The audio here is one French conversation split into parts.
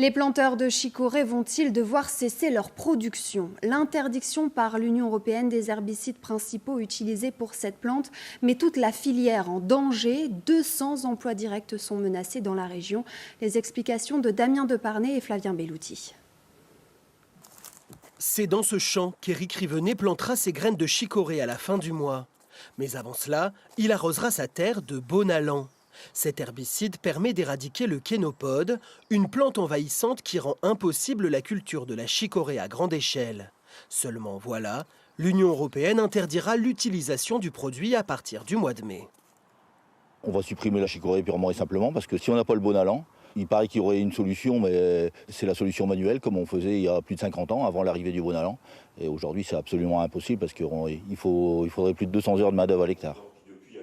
Les planteurs de chicorée vont-ils devoir cesser leur production? L'interdiction par l'Union européenne des herbicides principaux utilisés pour cette plante met toute la filière en danger. 200 emplois directs sont menacés dans la région. Les explications de Damien Deparnay et Flavien Bellouti. C'est dans ce champ qu'Éric Rivenet plantera ses graines de chicorée à la fin du mois. Mais avant cela, il arrosera sa terre de Bonalan. Cet herbicide permet d'éradiquer le kénopode, une plante envahissante qui rend impossible la culture de la chicorée à grande échelle. Seulement voilà, l'Union européenne interdira l'utilisation du produit à partir du mois de mai. On va supprimer la chicorée purement et simplement parce que si on n'a pas le Bonalan, il paraît qu'il y aurait une solution, mais c'est la solution manuelle comme on faisait il y a plus de 50 ans avant l'arrivée du Bonalan. Et aujourd'hui c'est absolument impossible parce qu'il faudrait plus de 200 heures de main-d'œuvre à l'hectare.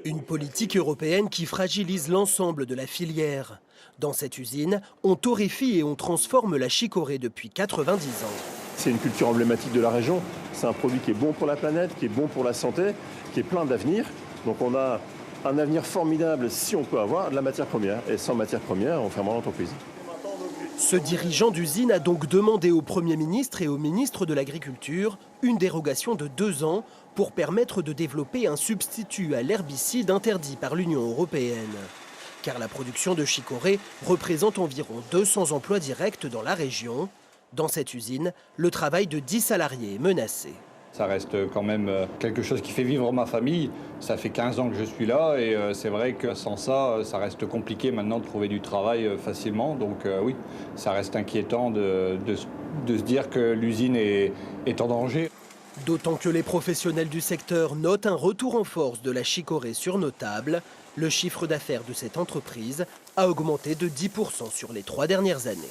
Une politique européenne qui fragilise l'ensemble de la filière. Dans cette usine, on torréfie et on transforme la chicorée depuis 90 ans. C'est une culture emblématique de la région. C'est un produit qui est bon pour la planète, qui est bon pour la santé, qui est plein d'avenir. Donc on a un avenir formidable si on peut avoir de la matière première. Et sans matière première, on ferme l'entreprise. Ce dirigeant d'usine a donc demandé au Premier ministre et au ministre de l'Agriculture une dérogation de 2 ans pour permettre de développer un substitut à l'herbicide interdit par l'Union européenne. Car la production de chicorée représente environ 200 emplois directs dans la région. Dans cette usine, le travail de 10 salariés est menacé. Ça reste quand même quelque chose qui fait vivre ma famille. Ça fait 15 ans que je suis là et c'est vrai que sans ça, ça reste compliqué maintenant de trouver du travail facilement. Donc oui, ça reste inquiétant de se dire que l'usine est en danger. D'autant que les professionnels du secteur notent un retour en force de la chicorée sur nos tables. Le chiffre d'affaires de cette entreprise a augmenté de 10% sur les 3 dernières années.